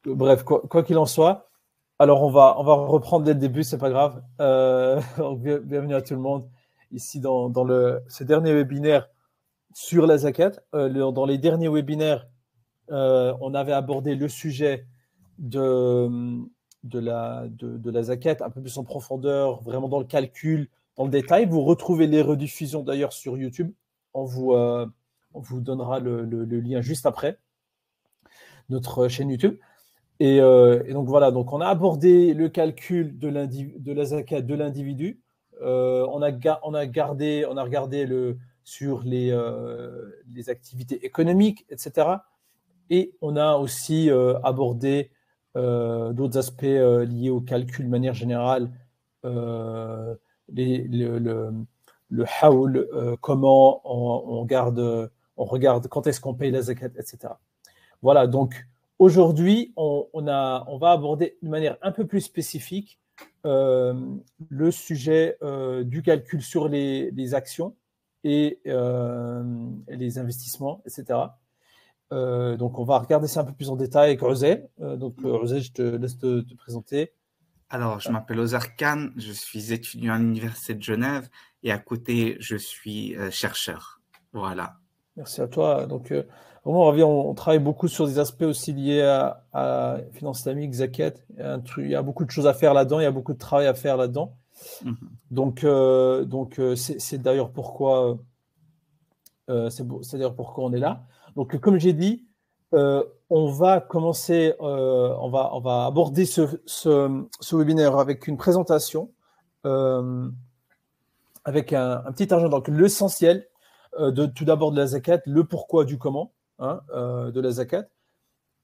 Bref, quoi qu'il en soit, alors on va reprendre dès le début, c'est pas grave. Donc, bienvenue à tout le monde ici dans ce dernier webinaire sur la zakat. Dans les derniers webinaires, on avait abordé le sujet de la zakat un peu plus en profondeur, vraiment dans le calcul, dans le détail. Vous retrouvez les rediffusions d'ailleurs sur YouTube. On vous donnera le lien juste après notre chaîne YouTube. Et donc voilà, donc on a abordé le calcul de la zakat de l'individu. On a regardé sur les activités économiques, etc. Et on a aussi abordé d'autres aspects liés au calcul de manière générale, euh, le haoul, comment on regarde quand est-ce qu'on paye la zakat, etc. Voilà, donc aujourd'hui, on va aborder de manière un peu plus spécifique euh, le sujet du calcul sur les actions et les investissements, etc. Donc, on va regarder ça un peu plus en détail avec Rosé. Donc, Rosé, je te laisse te présenter. Alors, je m'appelle Ozar Khan, je suis étudiant à l'Université de Genève et à côté, je suis chercheur. Voilà. Merci à toi. Donc, vraiment, on travaille beaucoup sur des aspects aussi liés à finance islamique, zakat. Il y a beaucoup de choses à faire là-dedans, il y a beaucoup de travail à faire là-dedans. Mhm. Donc, c'est d'ailleurs pourquoi, c'est d'ailleurs pourquoi on est là. Donc, comme j'ai dit, on va commencer, on va aborder ce webinaire avec une présentation, euh, avec un petit agenda. Donc, l'essentiel, tout d'abord de la zakat, le pourquoi du comment hein, de la zakat,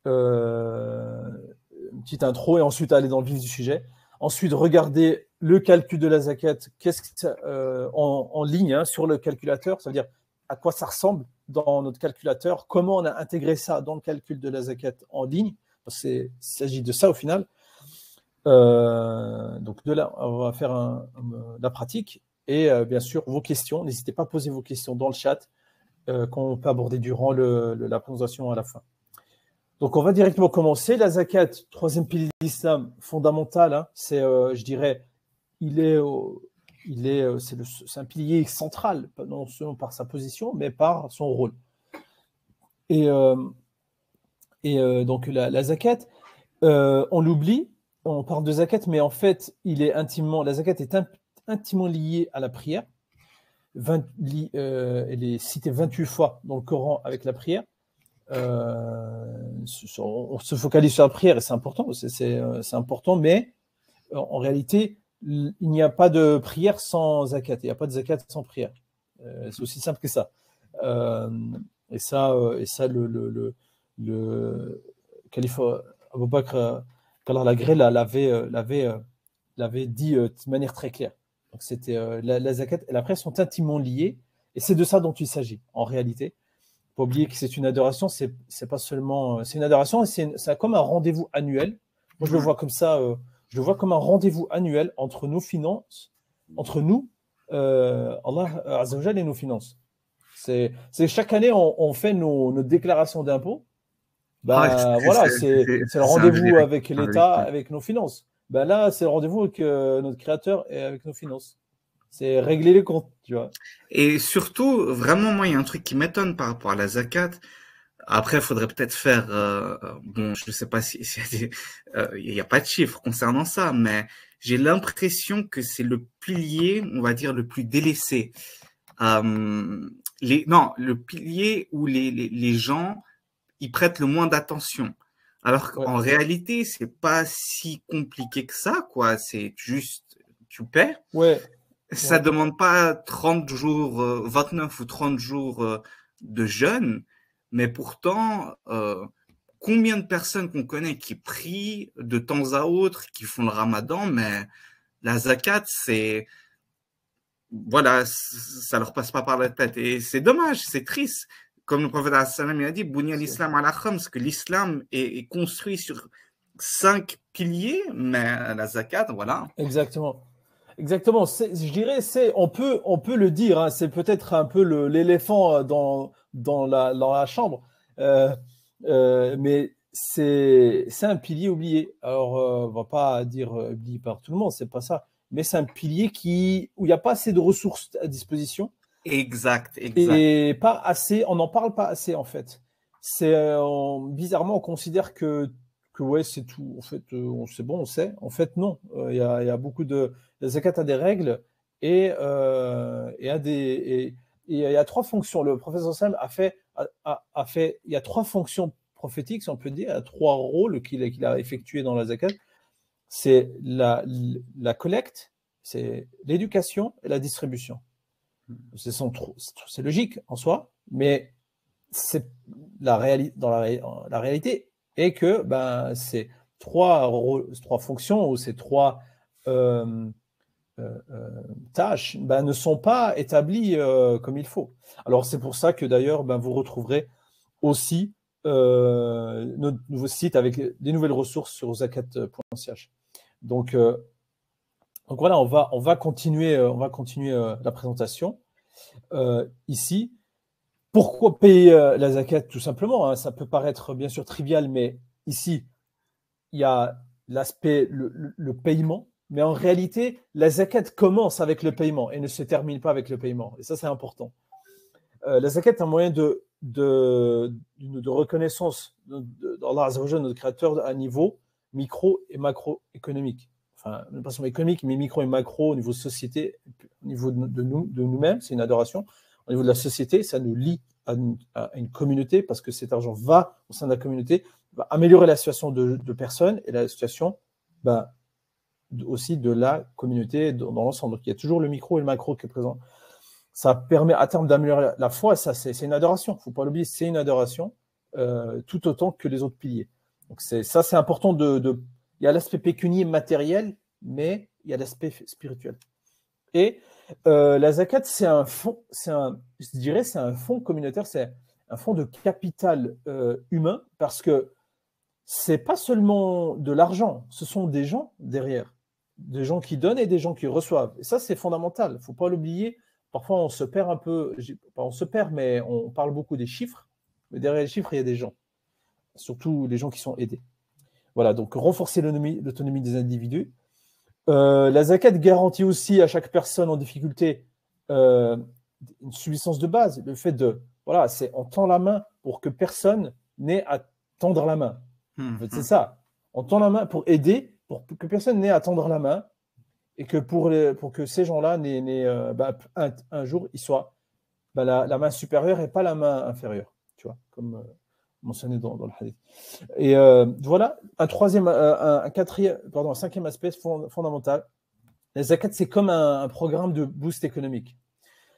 une petite intro et ensuite aller dans le vif du sujet. Ensuite, regarder le calcul de la zakat, en ligne hein, sur le calculateur, ça veut dire à quoi ça ressemble dans notre calculateur, comment on a intégré ça dans le calcul de la zakat en ligne, parce qu'il s'agit de ça au final. Donc de là, on va faire la pratique et bien sûr vos questions. N'hésitez pas à poser vos questions dans le chat qu'on peut aborder durant la présentation à la fin. Donc, on va directement commencer. La zakat, troisième pilier de l'islam, fondamental, hein, c'est, je dirais, c'est un pilier central, non seulement par sa position, mais par son rôle. Et, euh, donc, la zakat, on l'oublie, on parle de zakat, mais en fait, la zakat est intimement liée à la prière. Elle est citée 28 fois dans le Coran avec la prière. On se focalise sur la prière et c'est important, c'est important, mais en réalité, il n'y a pas de prière sans zakat, il n'y a pas de zakat sans prière. C'est aussi simple que ça. Euh, et ça le calife Abu Bakr qu'Allah l'agrée l'avait dit de manière très claire. Donc c'était la zakat et la prière sont intimement liées et c'est de ça dont il s'agit en réalité. Pas oublier que c'est une adoration, c'est pas seulement, c'est une adoration, c'est comme un rendez-vous annuel. Moi, je le vois comme ça, je le vois comme un rendez-vous annuel entre nos finances, entre nous, Allah Azza wa Jal et nos finances. C'est chaque année, on fait nos déclarations d'impôts. Ouais, Ben voilà, c'est le c'est un rendez-vous véritable avec l'État, véritable. avec nos finances. Ben là, c'est le rendez-vous avec notre créateur et avec nos finances. C'est régler les comptes, tu vois. Et surtout, vraiment, moi, il y a un truc qui m'étonne par rapport à la zakat. Après, il faudrait peut-être faire, bon, je ne sais pas si il y a pas de chiffres concernant ça, mais j'ai l'impression que c'est le pilier, on va dire, le plus délaissé. Non, le pilier où les gens y prêtent le moins d'attention. Alors Ouais, qu'en réalité, c'est pas si compliqué que ça, quoi. C'est juste, tu paies. ouais, Ça ouais. demande pas 30 jours, 29 ou 30 jours de jeûne, mais pourtant, combien de personnes qu'on connaît qui prient de temps à autre, qui font le ramadan, mais la zakat, c'est, voilà, ça leur passe pas par la tête. Et c'est dommage, c'est triste. Comme le prophète il a dit, Bunya C'est- l'islam ala khams, que l'islam est construit sur 5 piliers, mais la zakat, voilà. Exactement. Exactement. Je dirais, on peut le dire, hein, c'est peut-être un peu l'éléphant dans la chambre. Mais c'est un pilier oublié. Alors, on ne va pas dire oublié par tout le monde, c'est pas ça. Mais c'est un pilier où il n'y a pas assez de ressources à disposition. Exact. Et pas assez, on n'en parle pas assez en fait. Bizarrement, on considère que ouais, c'est tout. En fait, c'est bon, on sait. En fait, non. Il y a beaucoup de. La zakat a des règles et il y a trois fonctions. Le professeur Sam a fait. Il y a trois fonctions prophétiques, si on peut dire, il y a trois rôles qu'il a effectués dans la zakat. C'est la collecte, c'est l'éducation et la distribution. C'est logique en soi, mais la réalité est que ces trois fonctions ou ces trois tâches ne sont pas établies comme il faut. Alors c'est pour ça que d'ailleurs vous retrouverez aussi notre nouveau site avec des nouvelles ressources sur zakat.ch. Donc voilà, on va continuer la présentation ici. Pourquoi payer la zakat? Tout simplement, hein, ça peut paraître bien sûr trivial, mais ici, il y a l'aspect, le paiement, mais en réalité, la zakat commence avec le paiement et ne se termine pas avec le paiement. Et ça, c'est important. La zakat est un moyen de reconnaissance d'Allah Azza wa Jalla, notre créateur, à niveau micro et macroéconomique. Enfin, pas seulement économique, mais micro et macro au niveau société, au niveau de nous-mêmes, c'est une adoration. Au niveau de la société, ça nous lie à une communauté parce que cet argent va au sein de la communauté, va améliorer la situation de personnes et la situation aussi de la communauté dans l'ensemble. Donc il y a toujours le micro et le macro qui est présent. Ça permet à terme d'améliorer la foi, ça c'est une adoration, il ne faut pas l'oublier, c'est une adoration tout autant que les autres piliers. Donc c'est important il y a l'aspect pécunier matériel, mais il y a l'aspect spirituel. Et la zakat, c'est un fonds, je dirais, c'est un fonds communautaire, c'est un fonds de capital humain, parce que c'est pas seulement de l'argent, ce sont des gens derrière, des gens qui donnent et des gens qui reçoivent. Et ça, c'est fondamental, il ne faut pas l'oublier. Parfois, on se perd un peu, on se perd, mais on parle beaucoup des chiffres, mais derrière les chiffres, il y a des gens, surtout les gens qui sont aidés. Voilà, donc renforcer l'autonomie des individus. La zakat garantit aussi à chaque personne en difficulté une subsistance de base. Le fait c'est on tend la main pour que personne n'ait à tendre la main. En fait, c'est ça. On tend la main pour aider, pour que personne n'ait à tendre la main et que pour que ces gens-là un jour, ils soient la main supérieure et pas la main inférieure. Tu vois, comme mentionné dans le hadith. Et voilà, un cinquième aspect fondamental. La zakat, c'est comme un programme de boost économique.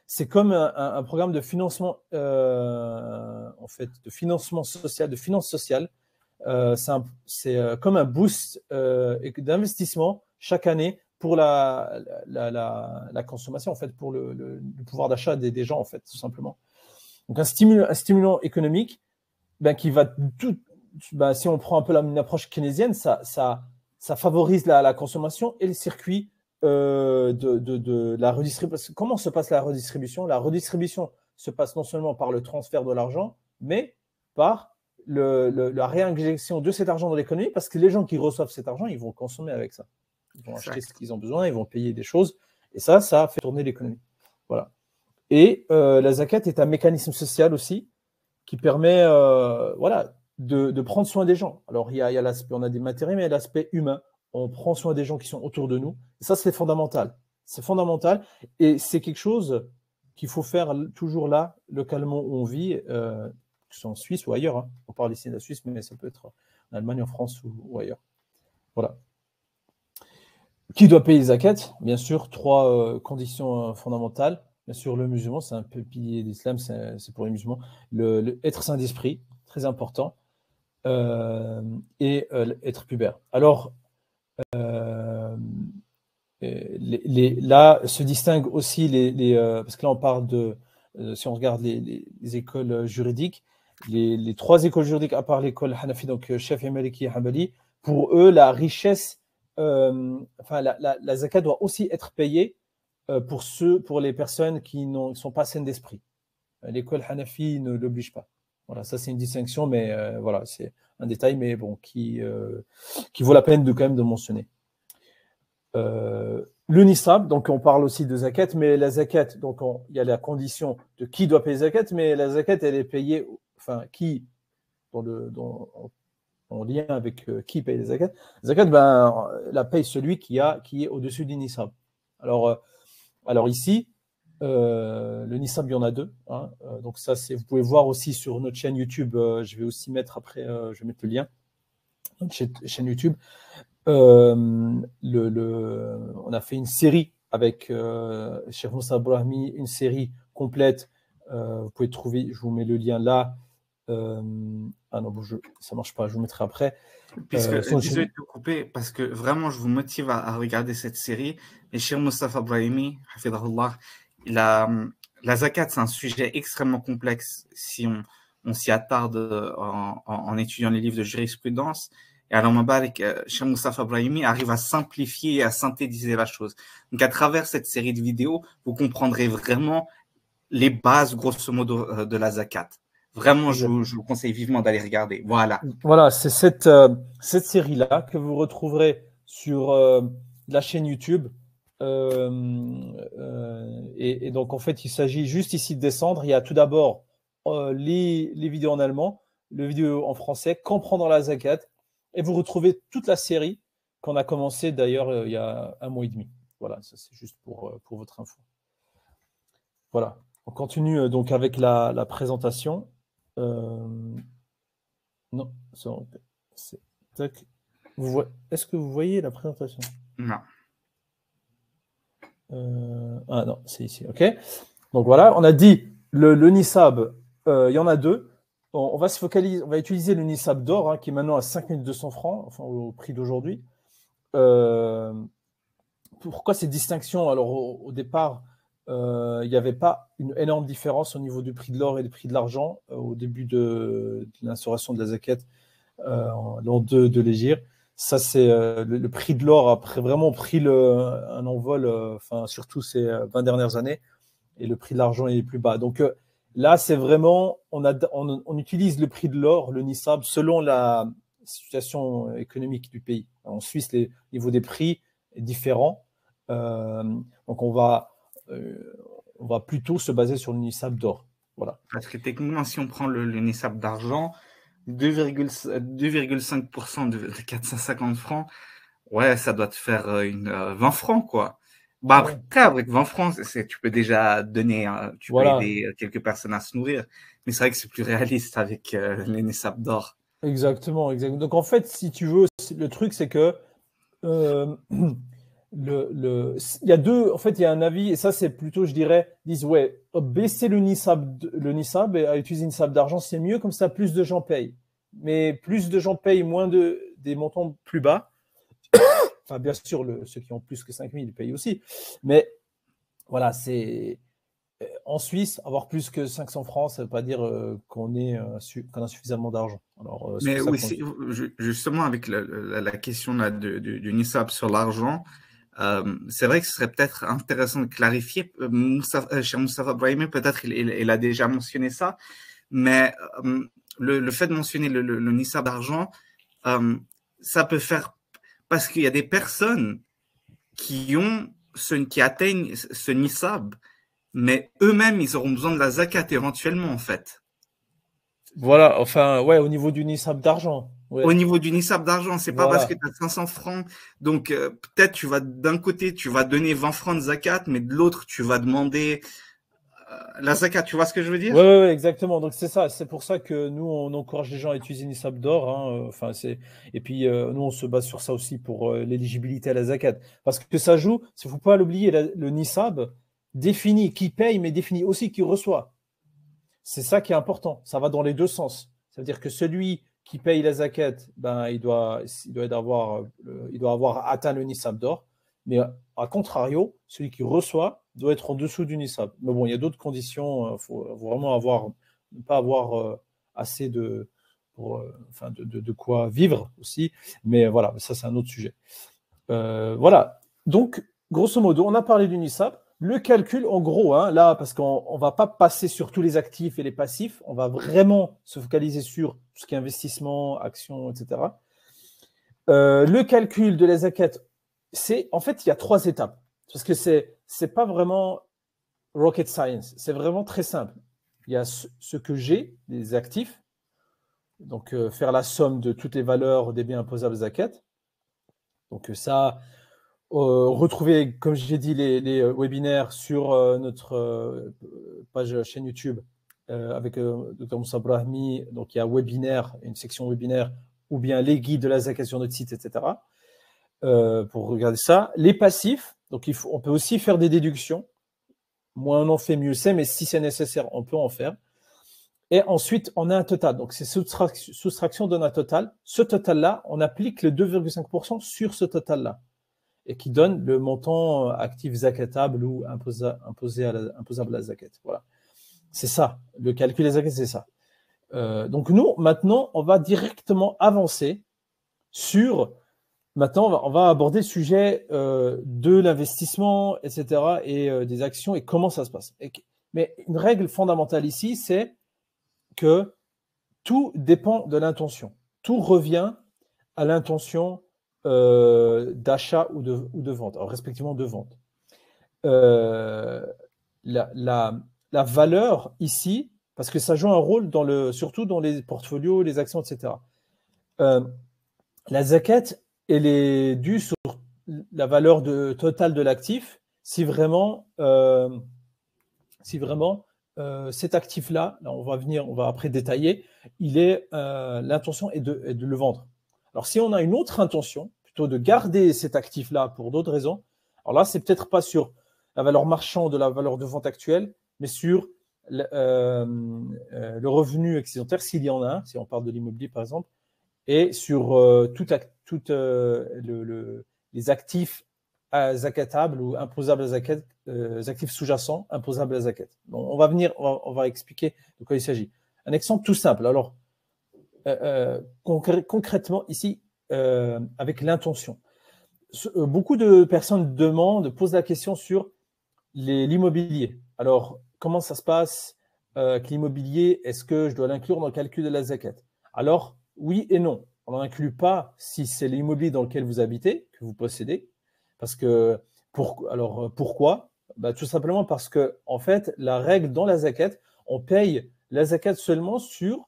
C'est comme un programme de financement, en fait, de financement social, de finance sociale. C'est comme un boost d'investissement chaque année pour la consommation, en fait, pour le pouvoir d'achat des gens, en fait, tout simplement. Donc un stimulant économique qui va si on prend un peu une approche keynésienne, ça favorise la consommation et le circuit de la redistribution. Comment se passe la redistribution? La redistribution se passe non seulement par le transfert de l'argent, mais par la réinjection de cet argent dans l'économie, parce que les gens qui reçoivent cet argent, ils vont consommer avec ça. Ils vont acheter ce qu'ils ont besoin, ils vont payer des choses, et ça fait tourner l'économie. Voilà. Et la zakat est un mécanisme social aussi qui permet de prendre soin des gens. Alors, il y a l'aspect, on a des matériels, mais il y a l'aspect humain. On prend soin des gens qui sont autour de nous. Et ça, c'est fondamental. C'est fondamental. Et c'est quelque chose qu'il faut faire toujours là, localement où on vit, que ce soit en Suisse ou ailleurs. Hein. On parle ici de la Suisse, mais ça peut être en Allemagne, en France ou ailleurs. Voilà. Qui doit payer les zakat? Bien sûr, trois conditions fondamentales. Bien sûr, le musulman, c'est un peu le pilier de l'islam, c'est pour les musulmans. Être saint d'esprit, très important, et être pubère. Alors, là se distinguent aussi parce que là on parle si on regarde les écoles juridiques, les trois écoles juridiques à part l'école Hanafi, donc Shafi'i, Maliki et Hanbali, pour eux la richesse, la zakat doit aussi être payée pour les personnes qui ne sont pas saines d'esprit. L'école Hanafi ne l'oblige pas. Voilà, ça c'est une distinction, mais voilà, c'est un détail, mais bon, qui vaut la peine de quand même de mentionner. Le nisab, donc on parle aussi de zakat, mais la zakat, donc il y a la condition de qui doit payer zakat, mais la zakat, elle est payée, enfin, qui, en lien avec qui paye les zakat. Zakat, ben, la paye celui qui est au-dessus du nisab. Alors ici, le nisab, il y en a deux. Hein, donc ça, vous pouvez voir aussi sur notre chaîne YouTube. Je vais aussi mettre après, je vais mettre le lien. Notre chaîne YouTube. On a fait une série avec Cheikh Moussa Brahmi, une série complète. Vous pouvez trouver, je vous mets le lien là. Ah non, bon, ça marche pas, je vous mettrai après. Désolé de te couper, parce que vraiment, je vous motive à regarder cette série. Et Cheikh Moustapha Brahimi, hafidahullah, la zakat, c'est un sujet extrêmement complexe si on s'y attarde en étudiant les livres de jurisprudence. Et alors, Cheikh Moustapha Brahimi arrive à simplifier et à synthétiser la chose. Donc, à travers cette série de vidéos, vous comprendrez vraiment les bases, grosso modo, de la zakat. Vraiment, je vous conseille vivement d'aller regarder. Voilà, c'est cette série-là que vous retrouverez sur la chaîne YouTube. Et donc, en fait, il s'agit juste ici de descendre. Il y a tout d'abord les vidéos en allemand, les vidéos en français, comprendre la zakat. Et vous retrouvez toute la série qu'on a commencé d'ailleurs il y a 1 mois et demi. Voilà, ça c'est juste pour votre info. Voilà, on continue donc avec la présentation. Non, c'est tac. Est-ce que vous voyez la présentation? Non. Ah non, c'est ici. OK. Donc voilà, on a dit le nisab, il y en a deux. On va se focaliser, on va utiliser le nisab d'or, hein, qui est maintenant à 5200 francs, enfin au prix d'aujourd'hui. Pourquoi ces distinctions? Alors au départ, il n'y avait pas une énorme différence au niveau du prix de l'or et du prix de l'argent au début de l'instauration de la zakat l'an 2 de l'Hégire. Ça, c'est le prix de l'or a vraiment pris un envol, surtout ces 20 dernières années, et le prix de l'argent est plus bas. Donc là, c'est vraiment, on utilise le prix de l'or, le nisab, selon la situation économique du pays. En Suisse, les niveaux des prix est différent. Donc on va plutôt se baser sur le nisab d'or. Voilà. Parce que techniquement, si on prend le nisab d'argent, 2,5% de 450 francs, ouais, ça doit te faire 20 francs, quoi. Bah, après, avec 20 francs, tu peux déjà donner, tu peux aider quelques personnes à se nourrir. Mais c'est vrai que c'est plus réaliste avec les nisab d'or. Exactement. Donc en fait, si tu veux, le truc, c'est que il y a deux, en fait, il y a un avis, et ça, c'est plutôt, je dirais, disent, ouais, baisser le nisab et à utiliser une nisab d'argent, c'est mieux, comme ça, plus de gens payent. Mais plus de gens payent, moins des montants plus bas. Enfin, bien sûr, ceux qui ont plus que 5 000, ils payent aussi. Mais voilà, c'est. En Suisse, avoir plus que 500 francs, ça ne veut pas dire qu'on a suffisamment d'argent. Mais aussi, justement, avec la question là, du nisab sur l'argent, c'est vrai que ce serait peut-être intéressant de clarifier. Chez Moustapha Brahimi, peut-être il a déjà mentionné ça, mais le fait de mentionner le nisab d'argent, ça peut faire... Parce qu'il y a des personnes qui atteignent ce nisab, mais eux-mêmes, ils auront besoin de la zakat éventuellement, en fait. Voilà, enfin, ouais, au niveau du nisab d'argent. Ouais. Au niveau du nisab d'argent, c'est pas parce que tu as 500 francs. Donc, peut-être d'un côté, tu vas donner 20 francs de zakat, mais de l'autre, tu vas demander la zakat. Tu vois ce que je veux dire? Oui, exactement. Donc, c'est ça. C'est pour ça que nous, on encourage les gens à utiliser nisab d'or. Hein. Et puis, nous, on se base sur ça aussi pour l'éligibilité à la zakat. Parce que ça joue, il ne faut pas l'oublier, le nisab définit qui paye, mais définit aussi qui reçoit. C'est ça qui est important. Ça va dans les deux sens. Ça veut dire que celui qui paye la zakat, ben, il doit avoir atteint le nisab d'or. Mais à contrario, celui qui reçoit doit être en dessous du nisab. Mais bon, il y a d'autres conditions. Il faut vraiment ne pas avoir assez de quoi vivre aussi. Mais voilà, ça, c'est un autre sujet. Voilà. Donc, grosso modo, on a parlé du nisab. Le calcul, en gros, hein, là, parce qu'on ne va pas passer sur tous les actifs et les passifs, on va vraiment se focaliser sur tout ce qui est investissement, actions, etc. Le calcul de la zakat, en fait, il y a 3 étapes. Parce que c'est pas vraiment rocket science, c'est vraiment très simple. Il y a ce que j'ai, les actifs, donc faire la somme de toutes les valeurs des biens imposables zakat. Donc ça, retrouver, comme j'ai dit, les webinaires sur notre page chaîne YouTube avec Dr Moussa Brahmi. Donc il y a webinaire, une section webinaire, ou bien les guides de la zakat sur notre site, etc. Pour regarder ça. Les passifs, donc on peut aussi faire des déductions. Moins on en fait, mieux c'est, mais si c'est nécessaire, on peut en faire. Et ensuite, on a un total. Donc, c'est soustraction donne un total. Ce total-là, on applique le 2,5% sur ce total-là et qui donne le montant actif zakatable ou imposable à la zakat. Voilà. C'est ça. Le calcul des zakat, c'est ça. Donc, nous, maintenant, on va directement avancer sur... Maintenant, on va aborder le sujet de l'investissement, etc., et des actions et comment ça se passe. Mais une règle fondamentale ici, c'est que tout dépend de l'intention. Tout revient à l'intention d'achat ou de vente, alors respectivement de vente. La valeur ici, parce que ça joue un rôle surtout dans les portfolios, les actions, etc. La zakat, elle est due sur la valeur totale de l'actif si vraiment cet actif-là, là, on va après détailler, l'intention est de le vendre. Alors, si on a une autre intention, plutôt de garder cet actif-là pour d'autres raisons, alors là, c'est peut-être pas sur la valeur marchande de la valeur de vente actuelle, mais sur le revenu excédentaire, s'il y en a un, si on parle de l'immobilier par exemple, et sur les actifs zakatables ou imposables à zakat, actifs sous-jacents imposables à zakat. Bon, on va expliquer de quoi il s'agit. Un exemple tout simple. Alors, concrètement ici, avec l'intention. Beaucoup de personnes posent la question sur l'immobilier. Alors, comment ça se passe avec l'immobilier? Est-ce que je dois l'inclure dans le calcul de la zakat? Alors, oui et non. On n'inclut pas si c'est l'immobilier dans lequel vous habitez, que vous possédez. Parce que, pourquoi? Tout simplement parce que, en fait, la règle dans la zakat, on paye la zakat seulement sur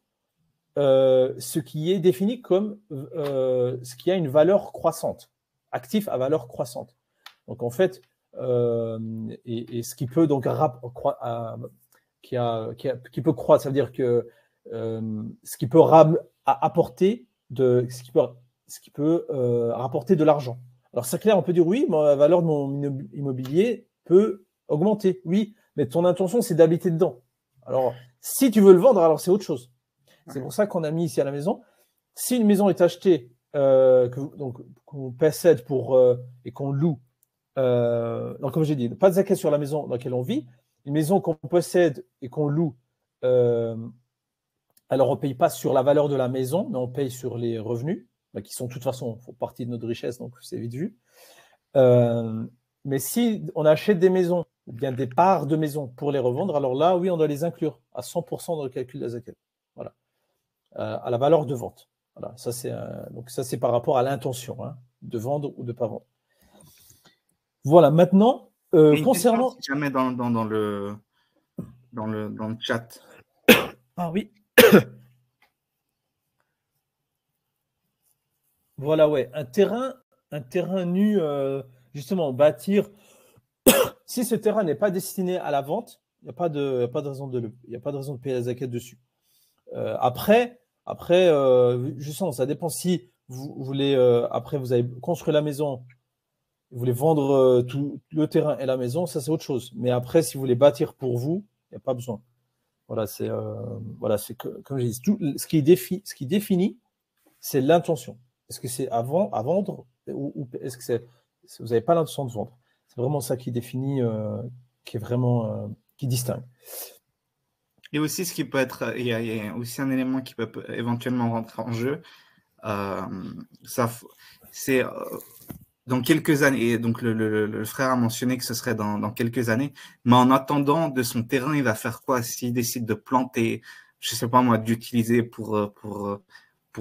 ce qui est défini comme ce qui a une valeur croissante, actif à valeur croissante. Donc, en fait, et ce qui peut donc qui peut croître, ça veut dire que ce qui peut apporter ce qui peut rapporter de l'argent. Alors c'est clair, on peut dire oui, la valeur de mon immobilier peut augmenter, oui, mais ton intention c'est d'habiter dedans. Alors si tu veux le vendre, alors c'est autre chose. C'est pour ça qu'on a mis ici à la maison. Si une maison est achetée, qu'on possède et qu'on loue, donc comme j'ai dit, pas de zakat sur la maison dans laquelle on vit, une maison qu'on possède et qu'on loue, alors on ne paye pas sur la valeur de la maison, mais on paye sur les revenus, qui sont de toute façon font partie de notre richesse, donc c'est vite vu. Mais si on achète des maisons, ou bien des parts de maisons pour les revendre, alors là, oui, on doit les inclure à 100% dans le calcul de la zakat. Voilà. À la valeur de vente. Voilà. Ça, c'est par rapport à l'intention, hein, de vendre ou de ne pas vendre. Voilà, maintenant, concernant... Si jamais dans le chat. Ah oui. Voilà, ouais. Un terrain nu, justement, bâtir. Si ce terrain n'est pas destiné à la vente, il n'y a pas de raison de payer la zakat dessus. Après, justement, ça dépend si vous voulez, après vous avez construit la maison, vous voulez vendre tout le terrain et la maison, ça c'est autre chose. Mais après, si vous voulez bâtir pour vous, il n'y a pas besoin. Voilà, c'est comme je dis, ce qui définit, c'est l'intention. Est-ce que c'est à vendre ou est-ce que vous n'avez pas l'intention de vendre? C'est vraiment ça qui définit, qui est vraiment qui distingue. Et aussi, ce qui peut être, il y a aussi un élément qui peut éventuellement rentrer en jeu. C'est dans quelques années, et donc le frère a mentionné que ce serait dans quelques années, mais en attendant, de son terrain, il va faire quoi s'il décide de planter, je sais pas moi, d'utiliser pour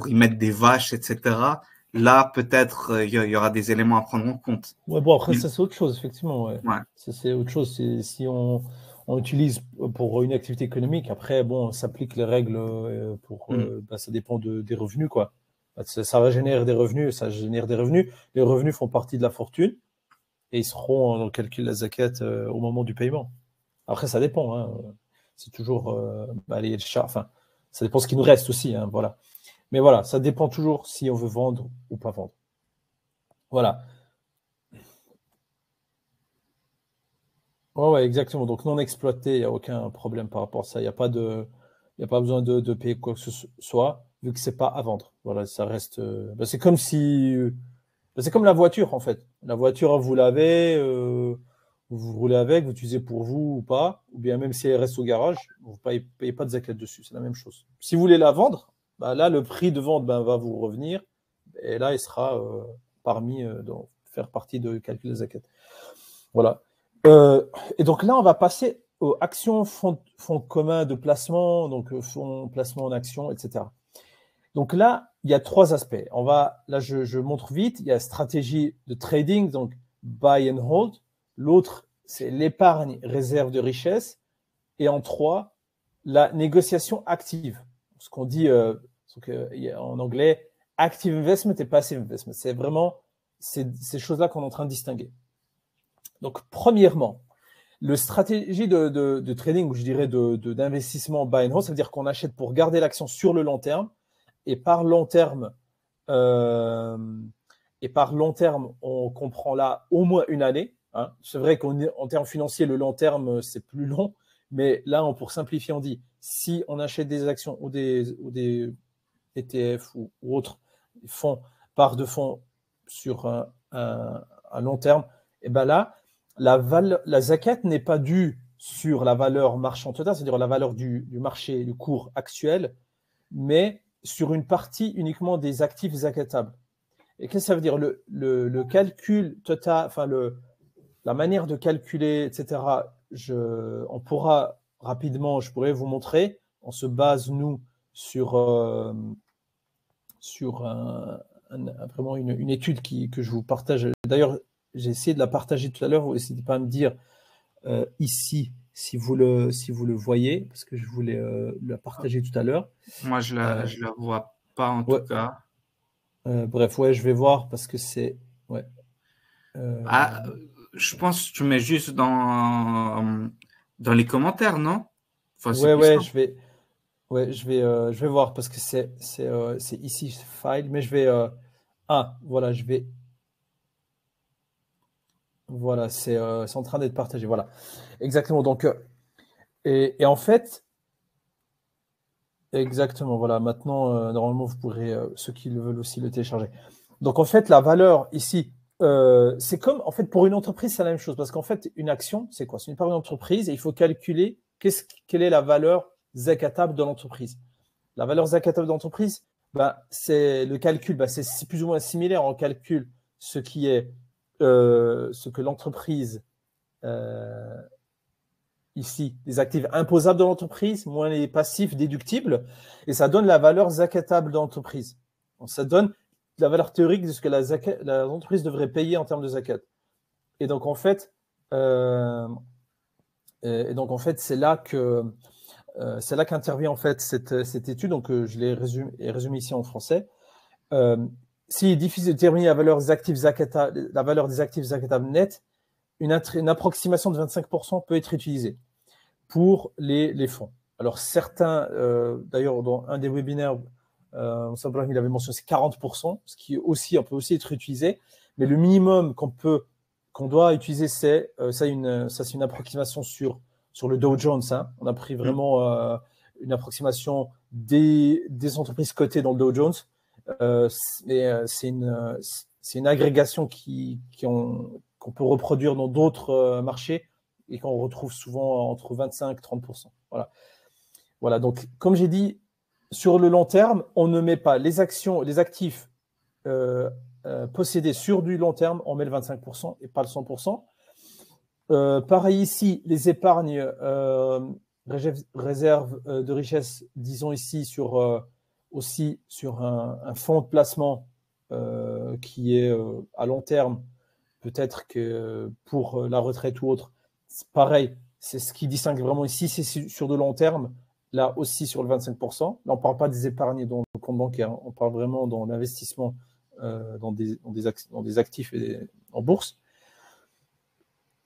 y mettre des vaches, etc. Là, peut-être, il y aura des éléments à prendre en compte. Ouais, bon, après, Mais- ça, c'est autre chose, effectivement. Ouais. ouais. Ça, c'est autre chose. Si on utilise pour une activité économique, après, bon, on s'applique les règles bah, ça dépend des revenus, quoi. Bah, ça va générer des revenus, ça génère des revenus. Les revenus font partie de la fortune et ils seront dans le calcul de la zakat au moment du paiement. Après, ça dépend, hein. C'est toujours bah, les chats. Enfin, ça dépend ce qui nous reste aussi, hein, voilà. Mais voilà, ça dépend toujours si on veut vendre ou pas vendre. Voilà. Ouais, exactement. Donc non exploité, il n'y a aucun problème par rapport à ça. Il n'y a pas besoin de payer quoi que ce soit, vu que c'est pas à vendre. Voilà, ça reste. Bah, c'est comme si, bah, c'est comme la voiture en fait. La voiture, vous l'avez, vous roulez avec, vous l'utilisez pour vous ou pas, ou bien même si elle reste au garage, vous ne payez pas de zakat dessus. C'est la même chose. Si vous voulez la vendre, bah, là le prix de vente ben, va vous revenir, et là il sera faire partie de calcul de zakat. Voilà. Et donc là, on va passer aux actions, fonds communs de placement, donc fonds placement en actions, etc. Donc là, il y a trois aspects. Là, je montre vite. Il y a stratégie de trading, donc buy and hold. L'autre, c'est l'épargne réserve de richesse. Et en trois, la négociation active. Ce qu'on dit en anglais, active investment et passive investment. C'est vraiment ces choses-là qu'on est en train de distinguer. Donc, premièrement, le stratégie de trading, ou je dirais d'investissement buy and hold, ça veut dire qu'on achète pour garder l'action sur le long terme. Et par long terme, on comprend là au moins une année. Hein. C'est vrai qu'en termes financiers, le long terme, c'est plus long. Mais là, pour simplifier, on dit si on achète des actions ou des ETF ou autres fonds, part de fonds sur un long terme, et ben là, la zakat n'est pas due sur la valeur marchande totale, c'est-à-dire la valeur du marché, du cours actuel, mais sur une partie uniquement des actifs zakatables. Et qu'est-ce que ça veut dire le calcul total, enfin la manière de calculer, etc. On pourra rapidement, je pourrais vous montrer. On se base, nous, sur vraiment une étude que je vous partage. D'ailleurs, j'ai essayé de la partager tout à l'heure. Vous n'hésitez pas à me dire ici si vous le voyez, parce que je voulais la partager tout à l'heure. Moi, je la vois pas en Ouais. tout cas. Bref, ouais, je vais voir parce que c'est. Ouais. Je pense que tu mets juste dans les commentaires, non? Enfin, c'est Ouais, plus ouais, simple. je vais voir parce que c'est ici file, mais je vais. Voilà, je vais. Voilà, c'est en train d'être partagé. Voilà, exactement. Donc, et en fait, exactement. Voilà, maintenant, normalement, vous pourrez, ceux qui le veulent aussi, le télécharger. Donc, en fait, la valeur ici, c'est comme, en fait, pour une entreprise, c'est la même chose. Parce qu'en fait, une action, c'est quoi? C'est une part d'une entreprise et il faut calculer quelle est la valeur zakatable de l'entreprise. La valeur zakatable d'entreprise, c'est le calcul, c'est plus ou moins similaire. On calcule ce que l'entreprise, ici, les actifs imposables de l'entreprise, moins les passifs déductibles, et ça donne la valeur zakatable de l'entreprise. Donc, ça donne la valeur théorique de ce que l'entreprise devrait payer en termes de zakat. Et donc, en fait, c'est là qu'intervient en fait cette étude. Donc, je l'ai résumé ici en français. S'il est difficile de déterminer la valeur des actifs zakatables nets, une approximation de 25% peut être utilisée pour les fonds. Alors, certains, d'ailleurs, dans un des webinaires, il avait mentionné 40%, ce qui aussi, peut aussi être utilisé. Mais le minimum qu'on doit utiliser, c'est une approximation sur le Dow Jones. Hein. On a pris vraiment une approximation des entreprises cotées dans le Dow Jones. C'est une agrégation qu'on peut reproduire dans d'autres marchés et qu'on retrouve souvent entre 25 et 30%. Voilà. Donc, comme j'ai dit, sur le long terme, on ne met pas les actifs possédé sur du long terme, on met le 25% et pas le 100%. Pareil ici, les épargnes réserves de richesse, disons ici, aussi sur un fonds de placement qui est à long terme, peut-être que pour la retraite ou autre, c'est pareil, c'est ce qui distingue vraiment ici, c'est sur de long terme, là aussi sur le 25%. Là, on ne parle pas des épargnes dans le compte bancaire, on parle vraiment dans l'investissement dans des actifs en bourse.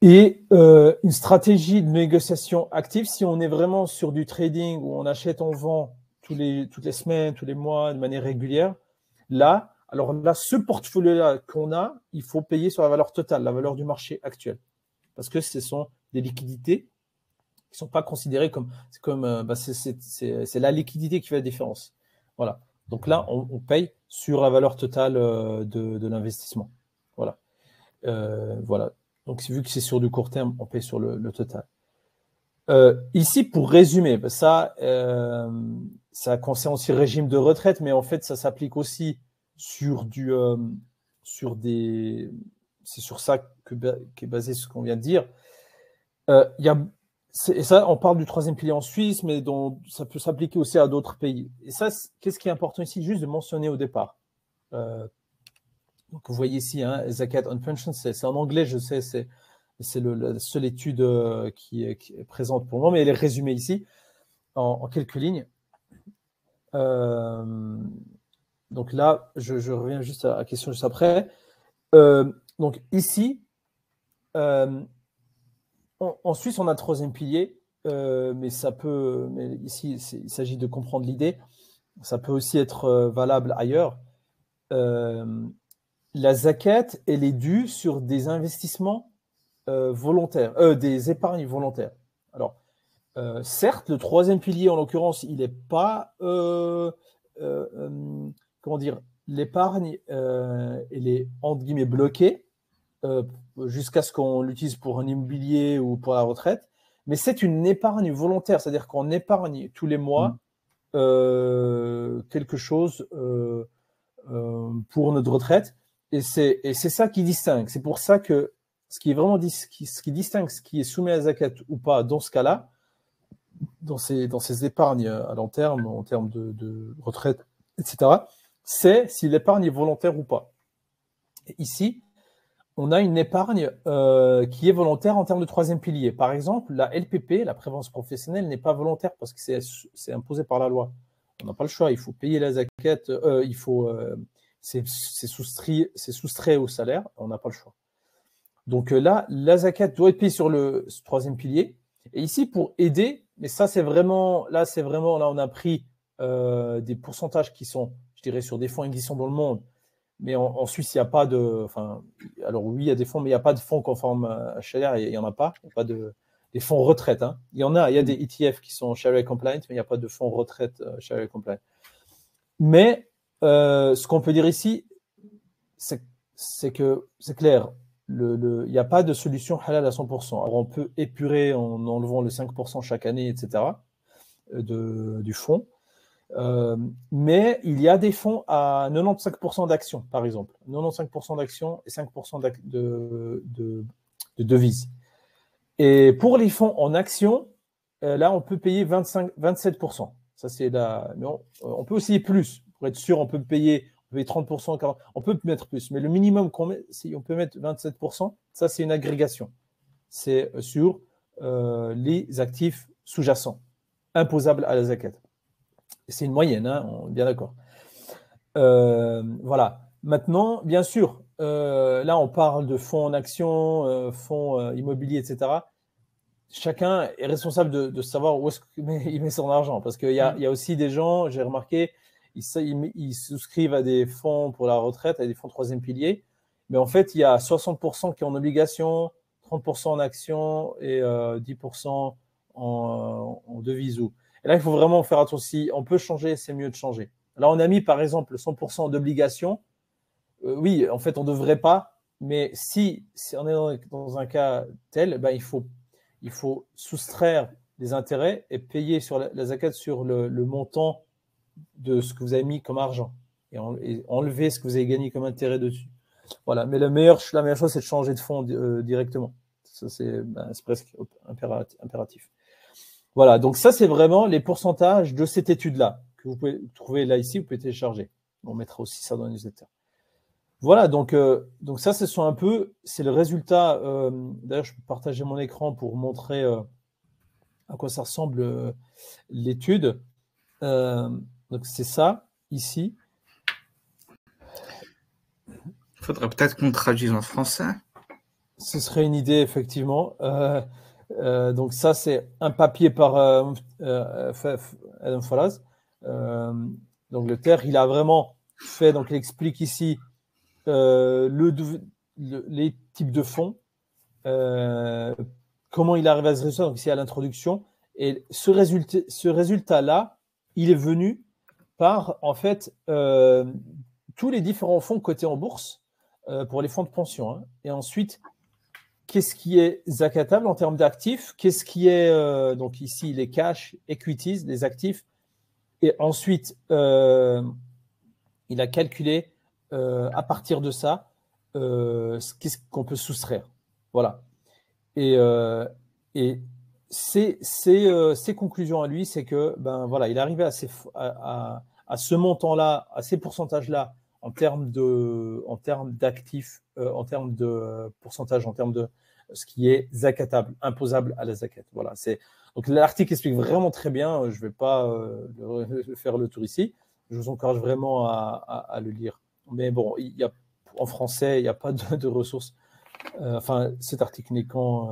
Et une stratégie de négociation active, si on est vraiment sur du trading où on achète, on vend toutes les semaines, tous les mois, de manière régulière, là, alors là, ce portfolio-là qu'on a, il faut payer sur la valeur totale, la valeur du marché actuel. Parce que ce sont des liquidités qui ne sont pas considérées comme… C'est la liquidité qui fait la différence. Voilà. Donc là, on paye sur la valeur totale de l'investissement. Voilà. Voilà. Donc, vu que c'est sur du court terme, on paye sur le total. Ici, pour résumer, ça concerne aussi le régime de retraite, mais en fait, ça s'applique aussi sur c'est sur ça qu'est basé ce qu'on vient de dire. Et ça, on parle du troisième pilier en Suisse, mais ça peut s'appliquer aussi à d'autres pays. Et ça, qu'est-ce qui est important ici, juste de mentionner au départ. Donc, vous voyez ici, hein, Zakat on Pension, c'est en anglais, je sais, c'est la seule étude qui est présente pour moi, mais elle est résumée ici en quelques lignes. Donc là, je reviens juste à la question juste après. Donc ici, en Suisse, on a le troisième pilier, mais ici, il s'agit de comprendre l'idée. Ça peut aussi être valable ailleurs. La zakat, elle est due sur des investissements volontaires, des épargnes volontaires. Alors, certes, le troisième pilier, en l'occurrence, il n'est pas, comment dire, l'épargne, elle est entre guillemets bloquée jusqu'à ce qu'on l'utilise pour un immobilier ou pour la retraite, mais c'est une épargne volontaire, c'est-à-dire qu'on épargne tous les mois quelque chose pour notre retraite, et c'est ça qui distingue. C'est pour ça que ce qui distingue ce qui est soumis à zakat ou pas dans ce cas-là, dans ces épargnes à long terme, en termes de retraite, etc., c'est si l'épargne est volontaire ou pas. Et ici, on a une épargne qui est volontaire en termes de troisième pilier. Par exemple, la LPP, la prévoyance professionnelle, n'est pas volontaire parce que c'est imposé par la loi. On n'a pas le choix, il faut payer la zakat, c'est soustrait au salaire, on n'a pas le choix. Donc là, la zakat doit être payée sur le troisième pilier. Et ici, pour aider, mais ça, c'est vraiment, là, on a pris des pourcentages qui sont, je dirais, sur des fonds existants dans le monde. Mais en Suisse, il n'y a pas de. Enfin, alors oui, il y a des fonds, mais il n'y a pas de fonds conformes à Sharia, il n'y en a pas. Il n'y a pas des fonds retraite. Hein. Il y a des ETF qui sont Sharia compliant, mais il n'y a pas de fonds retraite Sharia compliant. Mais ce qu'on peut dire ici, c'est que c'est clair. Il n'y a pas de solution halal à 100%. Alors, on peut épurer en enlevant le 5% chaque année, etc., du fonds. Mais il y a des fonds à 95% d'actions, par exemple. 95% d'actions et 5% de devises. Et pour les fonds en actions, là, on peut payer 27%. Ça, c'est mais on peut aussi plus. Pour être sûr, on peut payer 30%, 40%. On peut mettre plus. Mais le minimum qu'on met, si on peut mettre 27%, ça, c'est une agrégation. C'est sur les actifs sous-jacents, imposables à la zakat. C'est une moyenne, hein, on est bien d'accord. Voilà. Maintenant, bien sûr, là, on parle de fonds en action, fonds immobiliers, etc. Chacun est responsable de savoir où est-ce qu'il met son argent. Parce qu'il y a aussi des gens, j'ai remarqué, ils souscrivent à des fonds pour la retraite, à des fonds troisième pilier. Mais en fait, il y a 60% qui ont en obligation, 30% en action et 10% en devises. Et là, il faut vraiment faire attention. Si on peut changer, c'est mieux de changer. Là, on a mis, par exemple, 100% d'obligation. Oui, en fait, on ne devrait pas. Mais si on est dans un cas tel, ben, il faut soustraire les intérêts et payer sur la zakat sur le montant de ce que vous avez mis comme argent. et enlever ce que vous avez gagné comme intérêt dessus. Voilà, mais la meilleure chose, c'est de changer de fonds directement. Ça, c'est presque impératif. Voilà, donc ça, c'est vraiment les pourcentages de cette étude-là, que vous pouvez trouver là, ici, vous pouvez télécharger. On mettra aussi ça dans la newsletter. Voilà, donc ça, ce sont un peu, c'est le résultat. D'ailleurs, je peux partager mon écran pour montrer à quoi ça ressemble l'étude. Donc, c'est ça, ici. Il faudrait peut-être qu'on traduise en français. Ce serait une idée, effectivement. Donc ça, c'est un papier par Adam Falaz, d'Angleterre. Il a vraiment fait, donc il explique ici les types de fonds, comment il arrive à ce résultat, donc ici à l'introduction. Et ce résultat-là, il est venu par, en fait, tous les différents fonds cotés en bourse pour les fonds de pension. Hein. Et ensuite, qu'est-ce qui est zakatable en termes d'actifs? Qu'est-ce qui est, donc ici, les cash, equities, les actifs. Et ensuite, il a calculé à partir de ça qu'est-ce qu'on peut soustraire. Voilà. Et ses conclusions à lui, c'est que ben voilà, il est arrivé à ce montant-là, à ces pourcentages-là, en termes d'actifs, en termes de pourcentage, en termes de ce qui est zakatable, imposable à la zakat. Voilà. Donc l'article explique vraiment très bien. Je ne vais pas faire le tour ici. Je vous encourage vraiment à le lire. Mais bon, en français, il n'y a pas de ressources. Enfin, cet article n'est qu'en